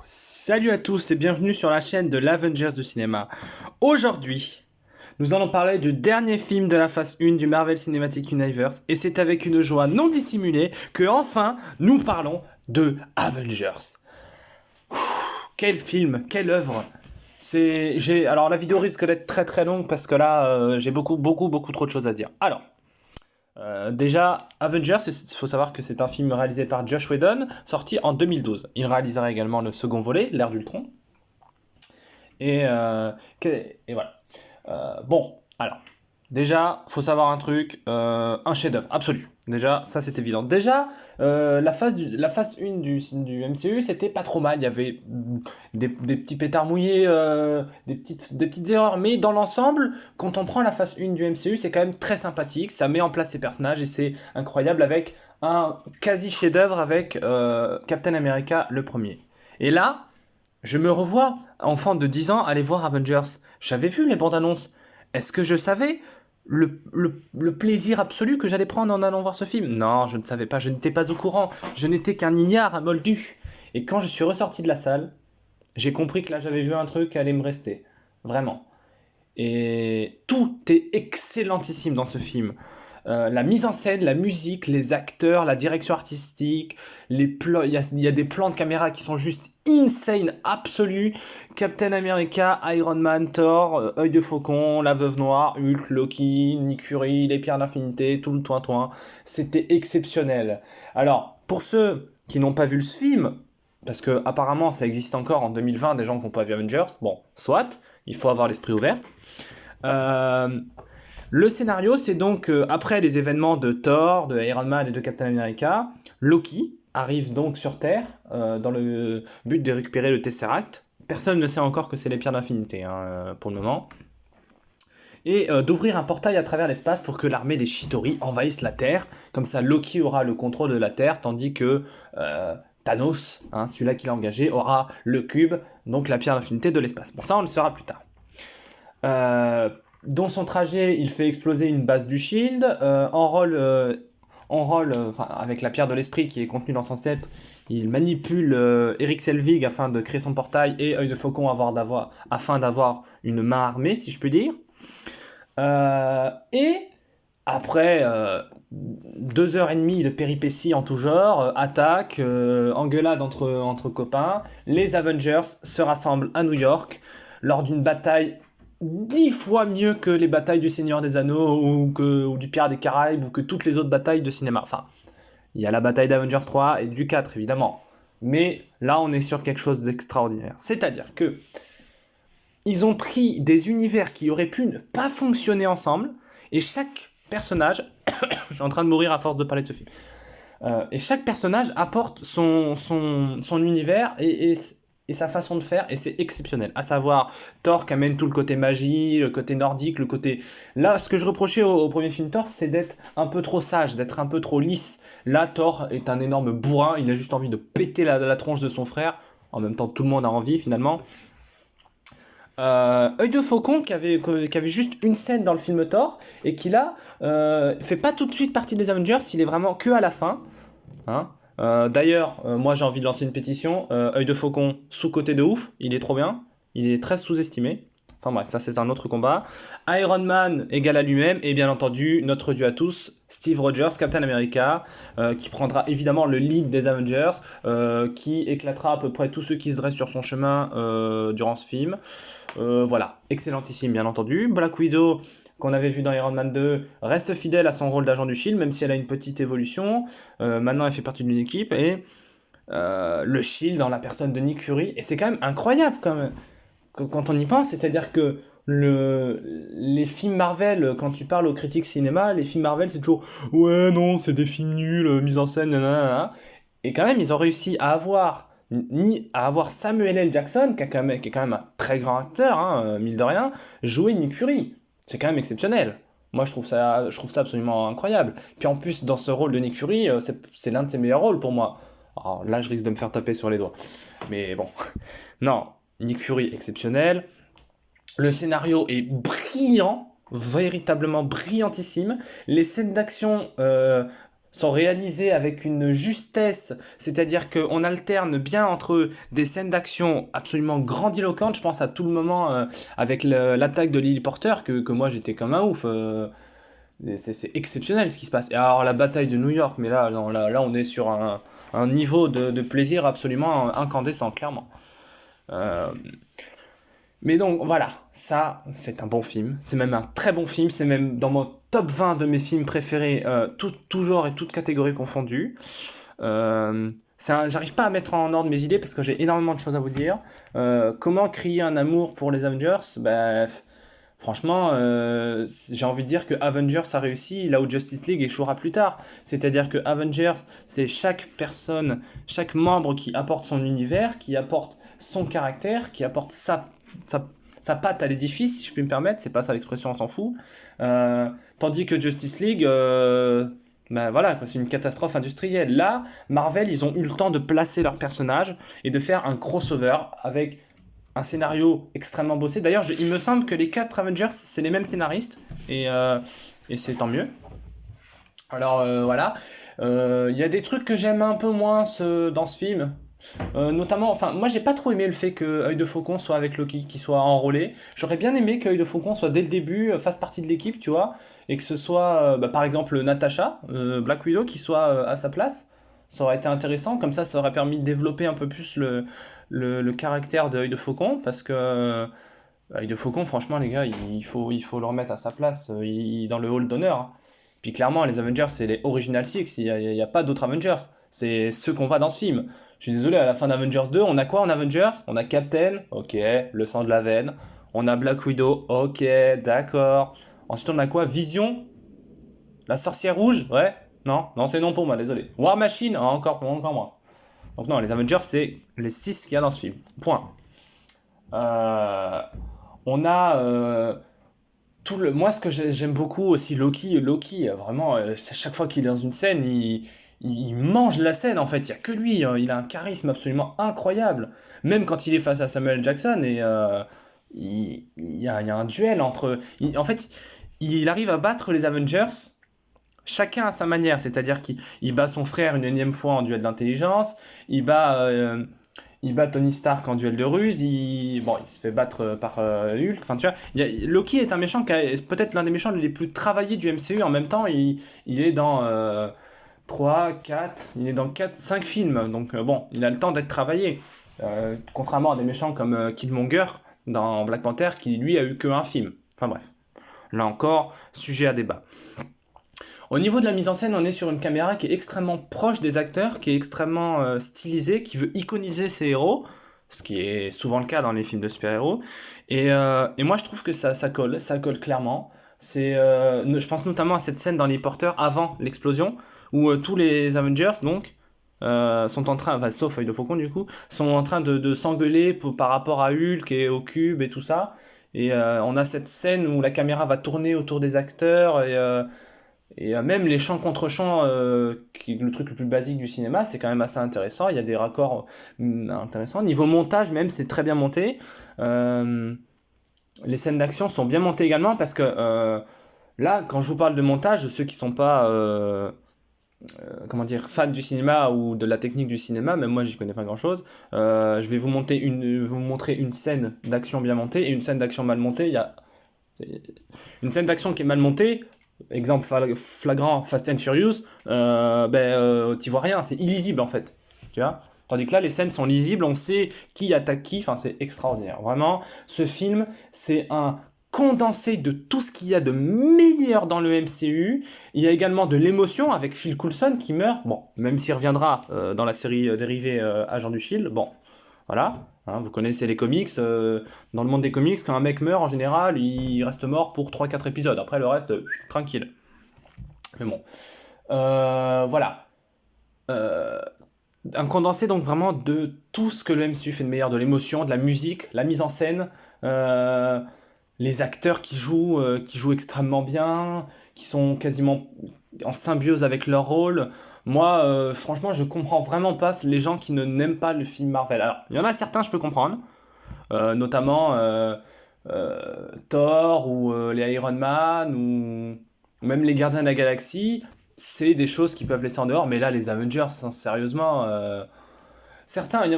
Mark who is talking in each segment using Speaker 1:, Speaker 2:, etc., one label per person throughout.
Speaker 1: Salut à tous et bienvenue sur la chaîne de l'Avengers du cinéma. Aujourd'hui, nous allons parler du dernier film de la phase 1 du Marvel Cinematic Universe et c'est avec une joie non dissimulée que enfin nous parlons de Avengers. Quel film, quelle œuvre. Alors la vidéo risque d'être très très longue parce que là j'ai beaucoup trop de choses à dire. Alors, déjà, Avengers, il faut savoir que c'est un film réalisé par Josh Whedon, sorti en 2012. Il réalisera également le second volet, l'ère d'Ultron. Et voilà. Bon, alors, déjà, faut savoir un truc, un chef-d'œuvre absolu. Déjà, ça c'est évident. Déjà, la phase 1 du MCU, c'était pas trop mal. Il y avait des petits pétards mouillés, des petites erreurs, mais dans l'ensemble, quand on prend la phase 1 du MCU, c'est quand même très sympathique. Ça met en place ses personnages et c'est incroyable avec un quasi chef-d'œuvre avec Captain America le premier. Et là, je me revois, enfant de 10 ans, aller voir Avengers. J'avais vu les bandes annonces. Est-ce que je savais le plaisir absolu que j'allais prendre en allant voir ce film? Non, je ne savais pas, je n'étais pas au courant. Je n'étais qu'un ignare, un moldu. Et quand je suis ressorti de la salle, j'ai compris que là j'avais vu un truc qui allait me rester. Vraiment. Et tout est excellentissime dans ce film. La mise en scène, la musique, les acteurs, la direction artistique, les plans, il y a des plans de caméra qui sont juste insane, absolus. Captain America, Iron Man, Thor, Œil de Faucon, la Veuve Noire, Hulk, Loki, Nick Fury, les Pierres d'Infinité, tout le toin-toin. C'était exceptionnel. Alors, pour ceux qui n'ont pas vu ce film, parce que apparemment ça existe encore en 2020, des gens qui n'ont pas vu Avengers, bon, soit, il faut avoir l'esprit ouvert. Euh, le scénario, c'est donc après les événements de Thor, de Iron Man et de Captain America, Loki arrive donc sur Terre dans le but de récupérer le Tesseract. Personne ne sait encore que c'est les pierres d'infinité pour le moment. Et d'ouvrir un portail à travers l'espace pour que l'armée des Chitauri envahisse la Terre. Comme ça, Loki aura le contrôle de la Terre, tandis que Thanos, celui-là qui l'a engagé, aura le cube, donc la pierre d'infinité de l'espace. Bon, ça, on le saura plus tard. Dans son trajet, il fait exploser une base du Shield, avec la pierre de l'esprit qui est contenue dans son sceptre. Il manipule Eric Selvig afin de créer son portail et Œil de Faucon afin d'avoir une main armée, si je puis dire. Et après 2 heures et demie de péripéties en tout genre, attaque, engueulade entre copains, les Avengers se rassemblent à New York lors d'une bataille 10 fois mieux que les batailles du Seigneur des Anneaux ou du Pirate des Caraïbes ou que toutes les autres batailles de cinéma. Enfin, il y a la bataille d'Avengers 3 et du 4 évidemment. Mais là, on est sur quelque chose d'extraordinaire. C'est-à-dire que ils ont pris des univers qui auraient pu ne pas fonctionner ensemble et chaque personnage, je suis en train de mourir à force de parler de ce film, et chaque personnage apporte son univers et sa façon de faire, et c'est exceptionnel. À savoir, Thor qui amène tout le côté magie, le côté nordique, le côté... Là, ce que je reprochais au premier film Thor, c'est d'être un peu trop sage, d'être un peu trop lisse. Là, Thor est un énorme bourrin, il a juste envie de péter la tronche de son frère. En même temps, tout le monde a envie, finalement. Œil de Faucon qui avait juste une scène dans le film Thor, et qui là, fait pas tout de suite partie des Avengers, il est vraiment que à la fin. Hein. D'ailleurs, moi j'ai envie de lancer une pétition. Œil de Faucon, sous-côté de ouf, il est trop bien. Il est très sous-estimé. Enfin bref, ça c'est un autre combat. Iron Man égal à lui-même, et bien entendu, notre dieu à tous, Steve Rogers, Captain America, qui prendra évidemment le lead des Avengers, qui éclatera à peu près tous ceux qui se dressent sur son chemin durant ce film. Voilà, excellentissime bien entendu. Black Widow, qu'on avait vu dans Iron Man 2, reste fidèle à son rôle d'agent du Shield, même si elle a une petite évolution. Maintenant, elle fait partie d'une équipe, et le Shield dans la personne de Nick Fury, et c'est quand même incroyable quand on y pense, c'est-à-dire que les films Marvel, quand tu parles aux critiques cinéma, les films Marvel, c'est toujours « Ouais, non, c'est des films nuls, mise en scène, nanana. » Et quand même, ils ont réussi à avoir Samuel L. Jackson, qui est quand même un très grand acteur, mine de rien, jouer Nick Fury. C'est quand même exceptionnel. Moi, je trouve ça absolument incroyable. Puis en plus, dans ce rôle de Nick Fury, c'est l'un de ses meilleurs rôles pour moi. Alors là, je risque de me faire taper sur les doigts. Mais bon, non, Nick Fury exceptionnel. Le scénario est brillant, véritablement brillantissime. Les scènes d'action sont réalisés avec une justesse, c'est-à-dire qu'on alterne bien entre des scènes d'action absolument grandiloquentes, je pense à tout le moment avec l'attaque de Lily Porter, que moi j'étais comme un ouf, c'est exceptionnel ce qui se passe. Et alors la bataille de New York, mais là, non, là on est sur un niveau de plaisir absolument incandescent, clairement. Euh, mais donc voilà, ça c'est un bon film, c'est même un très bon film, c'est même dans mon top 20 de mes films préférés, tout genre et toutes catégories confondues. J'arrive pas à mettre en ordre mes idées parce que j'ai énormément de choses à vous dire. Comment créer un amour pour les Avengers? Ben, franchement, j'ai envie de dire que Avengers a réussi là où Justice League échouera plus tard. C'est-à-dire que Avengers, c'est chaque personne, chaque membre qui apporte son univers, qui apporte son caractère, qui apporte sa, sa patte à l'édifice, si je puis me permettre. C'est pas ça l'expression, on s'en fout. Tandis que Justice League, ben voilà, quoi, c'est une catastrophe industrielle. Là, Marvel, ils ont eu le temps de placer leurs personnages et de faire un crossover avec un scénario extrêmement bossé. D'ailleurs, il me semble que les 4 Avengers, c'est les mêmes scénaristes, et c'est tant mieux. Alors voilà. Il y a des trucs que j'aime un peu moins dans ce film. Notamment, enfin, moi j'ai pas trop aimé le fait que Œil de Faucon soit avec Loki, qu'il soit enrôlé. J'aurais bien aimé qu'Œil de Faucon soit dès le début, fasse partie de l'équipe, tu vois, et que ce soit bah, par exemple Natasha, Black Widow, qui soit à sa place. Ça aurait été intéressant, comme ça aurait permis de développer un peu plus le caractère de Œil de Faucon, parce que Œil de Faucon, franchement, les gars, il faut le remettre à sa place dans le hall d'honneur, hein. Puis clairement, les Avengers, c'est les Original Six, il y a pas d'autres Avengers. C'est ceux qu'on voit dans ce film. Je suis désolé, à la fin d'Avengers 2, on a quoi en Avengers? On a Captain, ok, le sang de la veine. On a Black Widow, ok, d'accord. Ensuite, on a quoi? Vision? La sorcière rouge? Ouais? Non? Non, c'est non pour moi, désolé. War Machine? Ah, encore moins. Donc non, les Avengers, c'est les 6 qu'il y a dans ce film. Point. Euh, on a moi, ce que j'aime beaucoup aussi, Loki, vraiment, chaque fois qu'il est dans une scène, il mange la scène en fait. Il n'y a que lui, hein. Il a un charisme absolument incroyable. Même quand il est face à Samuel Jackson, et il y a un duel entre. En fait, il arrive à battre les Avengers, chacun à sa manière. C'est-à-dire qu'il bat son frère une énième fois en duel d'intelligence, il bat Tony Stark en duel de ruse, bon, il se fait battre par Hulk. Enfin, tu vois, Loki est un méchant qui est peut-être l'un des méchants les plus travaillés du MCU. En même temps, il est dans 3, 4, il est dans 4, 5 films. Donc, bon, il a le temps d'être travaillé. Contrairement à des méchants comme Killmonger dans Black Panther, qui lui a eu que un film. Enfin, bref. Là encore, sujet à débat. Au niveau de la mise en scène, on est sur une caméra qui est extrêmement proche des acteurs, qui est extrêmement stylisée, qui veut iconiser ses héros, ce qui est souvent le cas dans les films de super-héros. Et moi, je trouve que ça colle clairement. Je pense notamment à cette scène dans les porteurs avant l'explosion, où tous les Avengers, donc, sont en train, enfin, sauf Œil de Faucon du coup, sont en train de s'engueuler par rapport à Hulk et au cube et tout ça. Et on a cette scène où la caméra va tourner autour des acteurs, et même les chants contre chants, qui est le truc le plus basique du cinéma, c'est quand même assez intéressant. Il y a des raccords intéressants. Niveau montage, même, c'est très bien monté. Euh, les scènes d'action sont bien montées également parce que là, quand je vous parle de montage, ceux qui sont pas comment dire, fans du cinéma ou de la technique du cinéma, même moi j'y connais pas grand chose, je vais vous montrer une scène d'action bien montée et une scène d'action mal montée. Il y a une scène d'action qui est mal montée. Exemple flagrant, Fast and Furious, t'y vois rien, c'est illisible en fait. Tu vois. Tandis que là, les scènes sont lisibles, on sait qui attaque qui, enfin c'est extraordinaire. Vraiment, ce film, c'est un condensé de tout ce qu'il y a de meilleur dans le MCU. Il y a également de l'émotion avec Phil Coulson qui meurt, bon, même s'il reviendra dans la série dérivée Agent du Shield, bon, voilà. Hein, vous connaissez les comics, dans le monde des comics, quand un mec meurt, en général, il reste mort pour 3-4 épisodes. Après, le reste, tranquille. Mais bon. Voilà. Euh, un condensé, donc, vraiment, de tout ce que le MCU fait de meilleur. De l'émotion, de la musique, la mise en scène, euh, les acteurs qui jouent extrêmement bien, qui sont quasiment en symbiose avec leur rôle. Moi, franchement, je comprends vraiment pas les gens qui n'aiment pas le film Marvel. Alors, il y en a certains, je peux comprendre, notamment Thor ou les Iron Man ou même les Gardiens de la Galaxie. c'est des choses qui peuvent laisser en dehors, mais là, les Avengers, hein, sérieusement,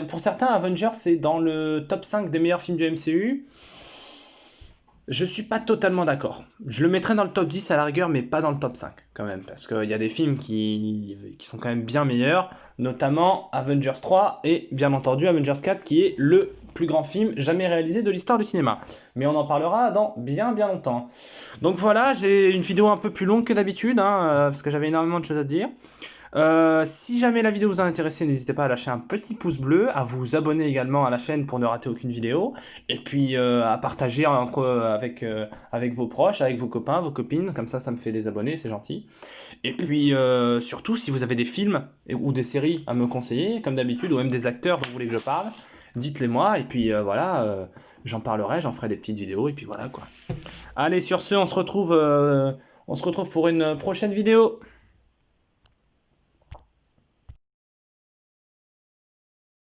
Speaker 1: pour certains, Avengers, c'est dans le top 5 des meilleurs films du MCU. Je suis pas totalement d'accord. Je le mettrais dans le top 10 à la rigueur, mais pas dans le top 5 quand même, parce qu'il y a des films qui sont quand même bien meilleurs, notamment Avengers 3 et bien entendu Avengers 4, qui est le plus grand film jamais réalisé de l'histoire du cinéma. Mais on en parlera dans bien longtemps. Donc voilà, j'ai une vidéo un peu plus longue que d'habitude, hein, parce que j'avais énormément de choses à dire. Si jamais la vidéo vous a intéressé, n'hésitez pas à lâcher un petit pouce bleu, à vous abonner également à la chaîne pour ne rater aucune vidéo, et puis à partager avec vos proches, avec vos copains, vos copines, comme ça me fait des abonnés, c'est gentil. Et puis surtout, si vous avez des films ou des séries à me conseiller, comme d'habitude, ou même des acteurs dont vous voulez que je parle, dites-les moi, et puis voilà, j'en parlerai, j'en ferai des petites vidéos, et puis voilà quoi. Allez, sur ce, on se retrouve pour une prochaine vidéo.